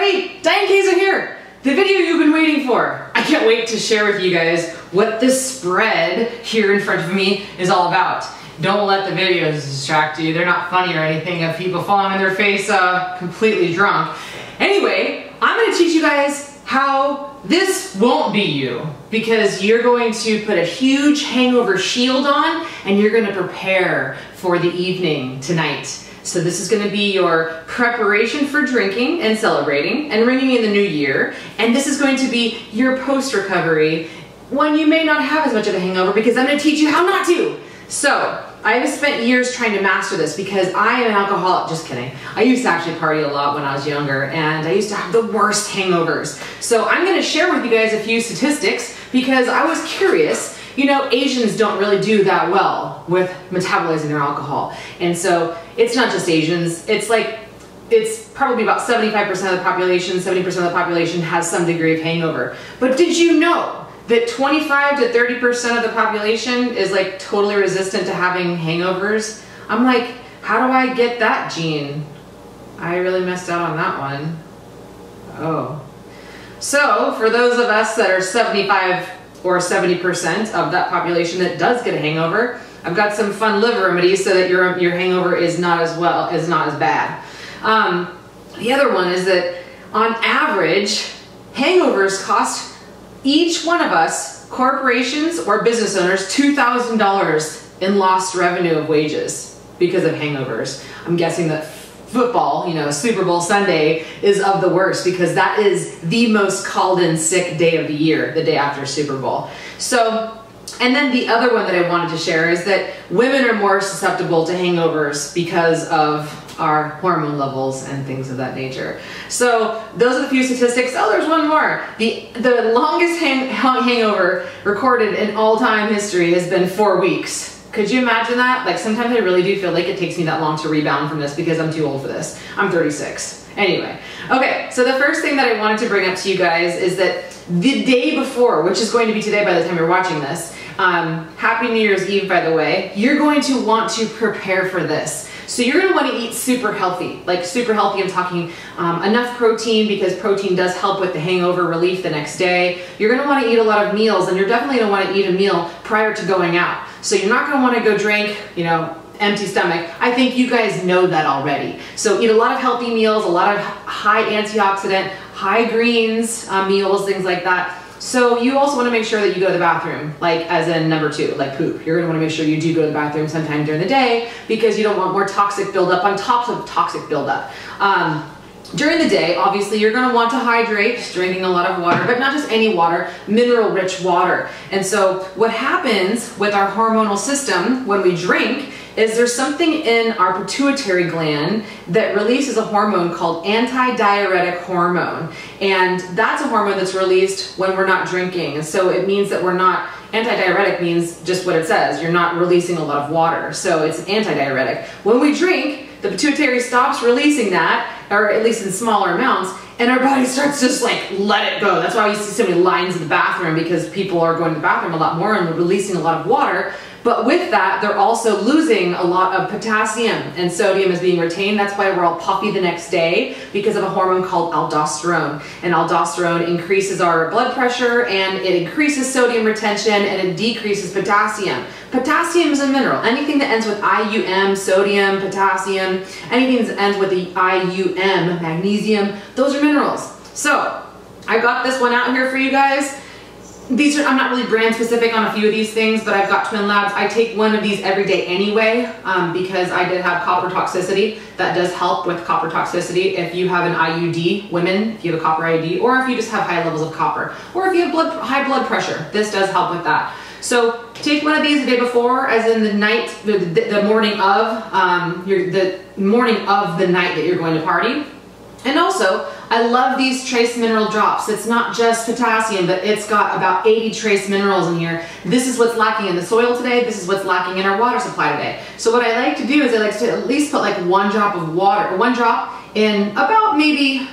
everybody, Diane Kazer here. The video you've been waiting for. I can't wait to share with you guys what this spread here in front of me is all about. Don't let the videos distract you. They're not funny or anything of people falling on their face completely drunk. Anyway, I'm going to teach you guys how this won't be you, because you're going to put a huge hangover shield on and you're going to prepare for the evening tonight. So this is going to be your preparation for drinking and celebrating and ringing in the new year. And this is going to be your post-recovery when you may not have as much of a hangover, because I'm going to teach you how not to. So I have spent years trying to master this because I am an alcoholic. Just kidding. I used to actually party a lot when I was younger, and I used to have the worst hangovers. So I'm going to share with you guys a few statistics because I was curious. You know, Asians don't really do that well with metabolizing their alcohol. And so it's not just Asians. It's probably about 75% of the population, 70% of the population has some degree of hangover. But did you know that 25 to 30% of the population is like totally resistant to having hangovers? I'm like, how do I get that gene? I really messed out on that one. Oh. So for those of us that are 75 or 70% of that population that does get a hangover, I've got some fun liver remedies so that your hangover is not as bad. The other one is that on average, hangovers cost each one of us, corporations or business owners, $2,000 in lost revenue of wages because of hangovers. I'm guessing that football, you know, Super Bowl Sunday is of the worst because that is the most called in sick day of the year, the day after Super Bowl. So, and then the other one that I wanted to share is that women are more susceptible to hangovers because of our hormone levels and things of that nature. So those are the few statistics. Oh, there's one more. The longest hangover recorded in all time history has been 4 weeks. Could you imagine that? Like sometimes I really do feel like it takes me that long to rebound from this because I'm too old for this. I'm 36. Anyway, okay, so the first thing that I wanted to bring up to you guys is that the day before, which is going to be today by the time you're watching this, Happy New Year's Eve, by the way, you're going to want to prepare for this. So you're going to want to eat super healthy, like super healthy. I'm talking enough protein, because protein does help with the hangover relief the next day. You're going to want to eat a lot of meals, and you're definitely going to want to eat a meal prior to going out. So you're not going to want to go drink, you know, empty stomach. I think you guys know that already. So eat a lot of healthy meals, a lot of high antioxidant, high greens meals, things like that. So you also want to make sure that you go to the bathroom, like as in number 2, like poop. You're going to want to make sure you do go to the bathroom sometime during the day because you don't want more toxic buildup on top of toxic buildup. During the day, obviously, you're going to want to hydrate, drinking a lot of water, but not just any water, mineral-rich water. And so what happens with our hormonal system when we drink is there's something in our pituitary gland that releases a hormone called antidiuretic hormone. And that's a hormone that's released when we're not drinking. And so it means that we're not, antidiuretic means just what it says, you're not releasing a lot of water. So it's antidiuretic. When we drink, the pituitary stops releasing that, or at least in smaller amounts, and our body starts just like, let it go. That's why you see so many lines in the bathroom, because people are going to the bathroom a lot more and releasing a lot of water. But with that, they're also losing a lot of potassium, and sodium is being retained. That's why we're all puffy the next day, because of a hormone called aldosterone. And aldosterone increases our blood pressure, and it increases sodium retention, and it decreases potassium. Potassium is a mineral. Anything that ends with IUM, sodium, potassium, anything that ends with the IUM, magnesium, those are minerals. So I got this one out here for you guys. These are, I'm not really brand specific on a few of these things, but I've got Twin Labs. I take one of these every day anyway because I did have copper toxicity. That does help with copper toxicity. If you have an IUD, women, if you have a copper IUD, or if you just have high levels of copper, or if you have high blood pressure, this does help with that. So take one of these the day before, as in the night, the morning of, the morning of the night that you're going to party. And also, I love these trace mineral drops. It's not just potassium, but it's got about 80 trace minerals in here. This is what's lacking in the soil today. This is what's lacking in our water supply today. So what I like to do is I like to at least put like 1 drop of water, 1 drop in about maybe,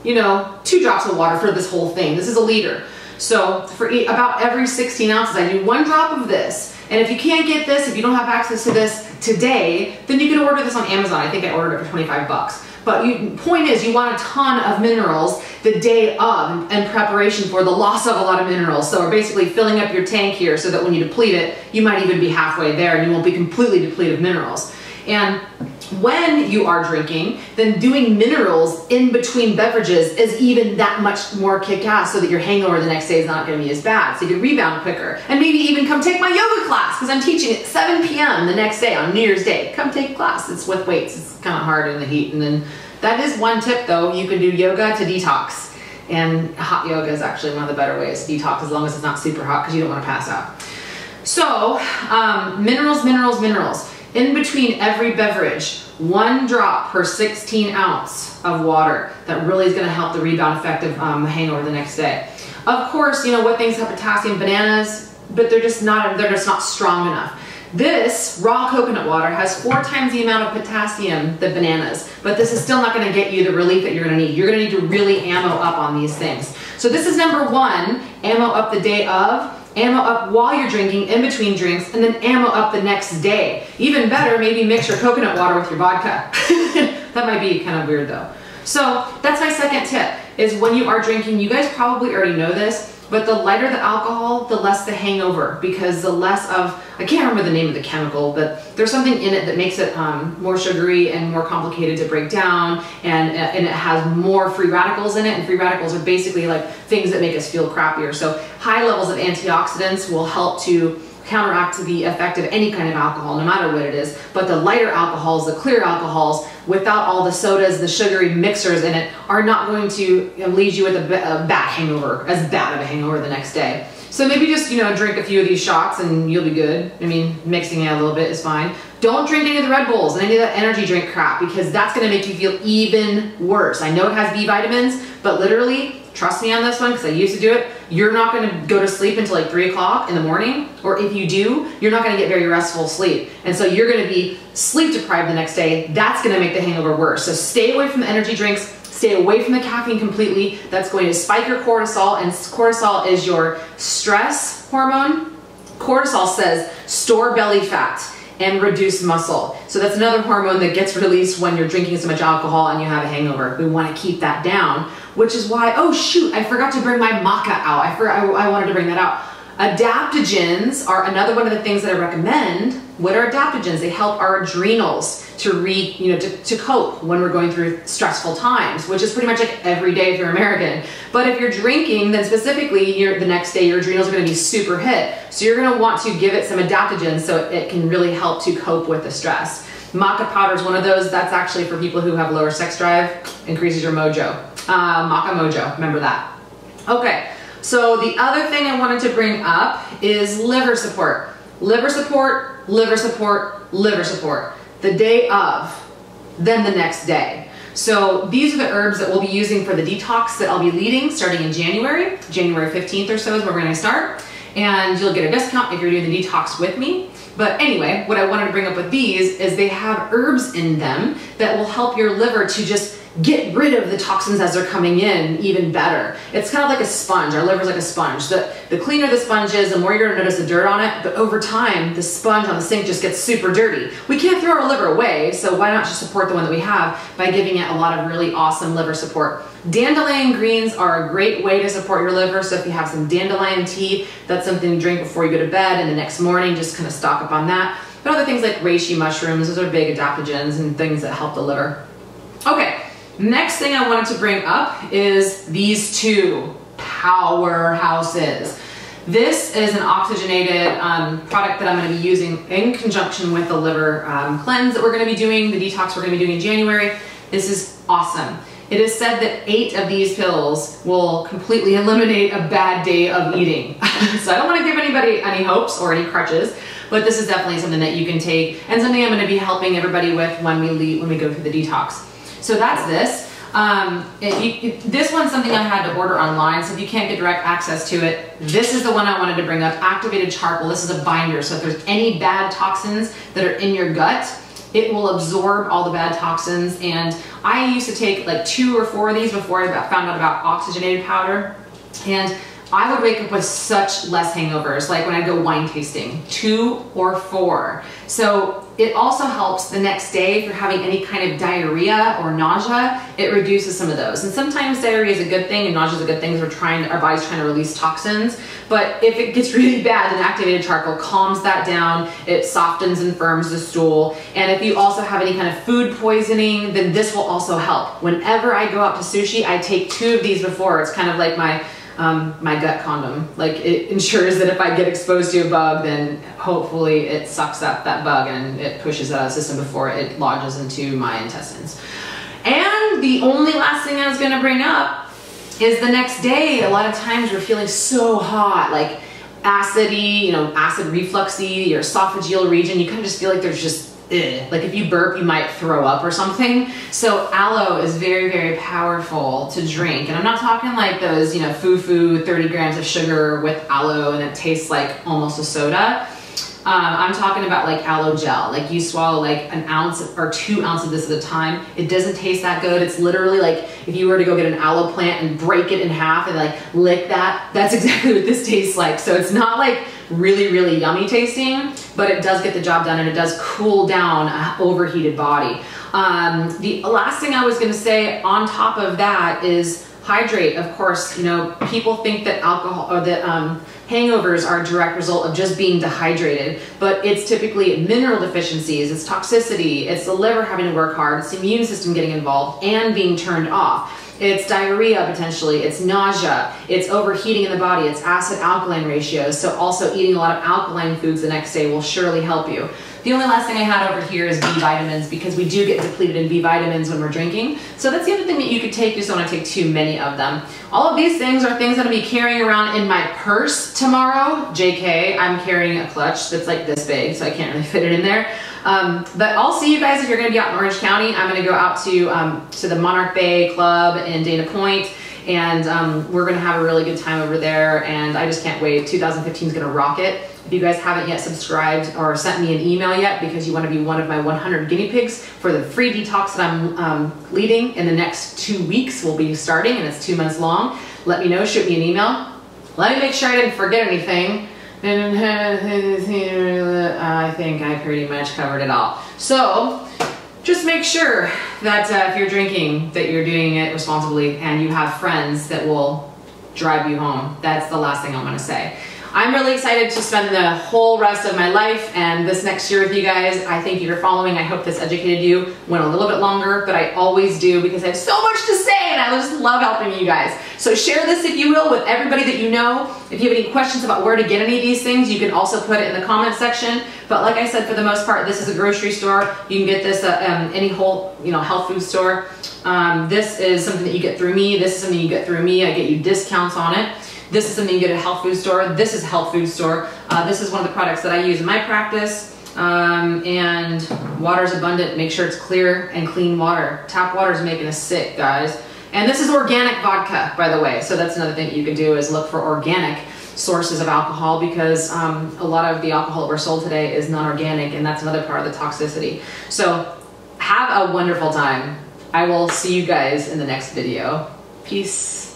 you know, 2 drops of water for this whole thing. This is a liter. So for about every 16 ounces, I do 1 drop of this. And if you can't get this, if you don't have access to this today, then you can order this on Amazon. I think I ordered it for 25 bucks. But point is, you want a ton of minerals the day of in preparation for the loss of a lot of minerals. So we're basically filling up your tank here so that when you deplete it, you might even be halfway there and you won't be completely depleted of minerals. And when you are drinking, then doing minerals in between beverages is even that much more kick-ass, so that your hangover the next day is not going to be as bad, so you can rebound quicker. And maybe even come take my yoga class, because I'm teaching at 7 p.m. the next day on New Year's Day. Come take a class. It's with weights. It's kind of hard in the heat. And then that is one tip though. You can do yoga to detox. And hot yoga is actually one of the better ways to detox, as long as it's not super hot, because you don't want to pass out. So minerals, minerals, minerals. In between every beverage, 1 drop per 16 ounce of water. That really is going to help the rebound effect of hangover the next day. Of course, you know what things have potassium? Bananas, but they're just not strong enough. This raw coconut water has 4 times the amount of potassium than bananas, but this is still not going to get you the relief that you're going to need. You're going to need to really ammo up on these things. So this is number 1, ammo up the day of, ammo up while you're drinking, in between drinks, and then ammo up the next day. Even better, maybe mix your coconut water with your vodka. That might be kind of weird though. So that's my second tip, is when you are drinking, you guys probably already know this, but the lighter the alcohol, the less the hangover, because the less of, I can't remember the name of the chemical, but there's something in it that makes it more sugary and more complicated to break down, and it has more free radicals in it, and free radicals are basically like things that make us feel crappier. So high levels of antioxidants will help to counteract the effect of any kind of alcohol, no matter what it is. But the lighter alcohols, the clear alcohols, without all the sodas, the sugary mixers in it, are not going to leave you with a bad hangover, as bad of a hangover the next day. So maybe just, you know, drink a few of these shots and you'll be good. I mean, mixing it a little bit is fine. Don't drink any of the Red Bulls and any of that energy drink crap, because that's going to make you feel even worse. I know it has B vitamins, but literally, trust me on this one, because I used to do it, you're not going to go to sleep until like 3 o'clock in the morning, or if you do, you're not going to get very restful sleep. And so you're going to be sleep deprived the next day. That's going to make the hangover worse. So stay away from the energy drinks, stay away from the caffeine completely. That's going to spike your cortisol, and cortisol is your stress hormone. Cortisol says store belly fat and reduce muscle. So that's another hormone that gets released when you're drinking so much alcohol and you have a hangover. We want to keep that down, which is why, oh shoot, I forgot to bring my maca out. I wanted to bring that out. Adaptogens are another one of the things that I recommend. What are adaptogens? They help our adrenals to cope when we're going through stressful times, which is pretty much like every day if you're American. But if you're drinking, then specifically the next day your adrenals are going to be super hit. So you're going to want to give it some adaptogens so it can really help to cope with the stress. Maca powder is one of those. That's actually for people who have lower sex drive, increases your mojo. Maca mojo, remember that. Okay, so the other thing I wanted to bring up is liver support. Liver support, liver support, liver support. The day of, then the next day. So these are the herbs that we'll be using for the detox that I'll be leading starting in January. January 15th or so is where we're going to start. And you'll get a discount if you're doing the detox with me. But anyway, what I wanted to bring up with these is they have herbs in them that will help your liver to just get rid of the toxins as they're coming in even better. It's kind of like a sponge. Our liver's like a sponge. The cleaner the sponge is, the more you're gonna notice the dirt on it, but over time, the sponge on the sink just gets super dirty. We can't throw our liver away, so why not just support the one that we have by giving it a lot of really awesome liver support. Dandelion greens are a great way to support your liver, so if you have some dandelion tea, that's something to drink before you go to bed, and the next morning, just kind of stock up on that. But other things like reishi mushrooms, those are big adaptogens and things that help the liver. Okay. Next thing I wanted to bring up is these two powerhouses. This is an oxygenated product that I'm going to be using in conjunction with the liver cleanse that we're going to be doing, the detox we're going to be doing in January. This is awesome. It is said that 8 of these pills will completely eliminate a bad day of eating. So I don't want to give anybody any hopes or any crutches, but this is definitely something that you can take and something I'm going to be helping everybody with when we go through the detox. So that's this. This one's something I had to order online, so if you can't get direct access to it, this is the one I wanted to bring up, activated charcoal. This is a binder, so if there's any bad toxins that are in your gut, it will absorb all the bad toxins. And I used to take like 2 or 4 of these before I found out about oxygenated powder. And I would wake up with such less hangovers, like when I go wine tasting, 2 or 4. So it also helps the next day if you're having any kind of diarrhea or nausea, it reduces some of those. And sometimes diarrhea is a good thing and nausea is a good thing because our body's trying to release toxins. But if it gets really bad, then activated charcoal calms that down, it softens and firms the stool. And if you also have any kind of food poisoning, then this will also help. Whenever I go out to sushi, I take 2 of these before. It's kind of like my gut condom. Like, it ensures that if I get exposed to a bug, then hopefully it sucks up that bug and it pushes it out of the system before it lodges into my intestines. And the only last thing I was gonna bring up is the next day, a lot of times we're feeling so hot, like acidy, you know, acid refluxy, your esophageal region, you kind of just feel like there's just like if you burp, you might throw up or something. So aloe is very, very powerful to drink. And I'm not talking like those, you know, foo-foo 30 grams of sugar with aloe and it tastes like almost a soda. I'm talking about like aloe gel. Like you swallow like an ounce or 2 ounces of this at a time. It doesn't taste that good. It's literally like if you were to go get an aloe plant and break it in half and like lick that, that's exactly what this tastes like. So it's not like really, really yummy tasting, but it does get the job done and it does cool down an overheated body. The last thing I was gonna say on top of that is hydrate. Of course, you know, people think that alcohol or that hangovers are a direct result of just being dehydrated, but it's typically mineral deficiencies, it's toxicity, it's the liver having to work hard, it's the immune system getting involved and being turned off. It's diarrhea potentially, it's nausea, it's overheating in the body, it's acid-alkaline ratios, so also eating a lot of alkaline foods the next day will surely help you. The only last thing I had over here is B vitamins because we do get depleted in B vitamins when we're drinking. So that's the other thing that you could take, you just don't want to take too many of them. All of these things are things that I'll be carrying around in my purse tomorrow. JK, I'm carrying a clutch that's like this big, so I can't really fit it in there. But I'll see you guys if you're going to be out in Orange County. I'm going to go out to the Monarch Bay Club in Dana Point, and we're going to have a really good time over there, and I just can't wait. 2015 is going to rock it. If you guys haven't yet subscribed or sent me an email yet because you want to be one of my 100 guinea pigs for the free detox that I'm leading in the next 2 weeks, we'll be starting, and it's 2 months long, let me know, shoot me an email. Let me make sure I didn't forget anything. I think I pretty much covered it all. So just make sure that if you're drinking, that you're doing it responsibly and you have friends that will drive you home. That's the last thing I'm going to say. I'm really excited to spend the whole rest of my life and this next year with you guys. I thank you for following. I hope this educated you. Went a little bit longer, but I always do because I have so much to say and I just love helping you guys. So share this, if you will, with everybody that you know. If you have any questions about where to get any of these things, you can also put it in the comment section. But like I said, for the most part, this is a grocery store. You can get this at any whole, health food store. This is something that you get through me. This is something you get through me. I get you discounts on it. This is something you get at a health food store. This is a health food store. This is one of the products that I use in my practice. And water is abundant. Make sure it's clear and clean water. Tap water is making us sick, guys. And this is organic vodka, by the way. So that's another thing you can do is look for organic sources of alcohol because a lot of the alcohol that we're sold today is non-organic, and that's another part of the toxicity. So have a wonderful time. I will see you guys in the next video. Peace.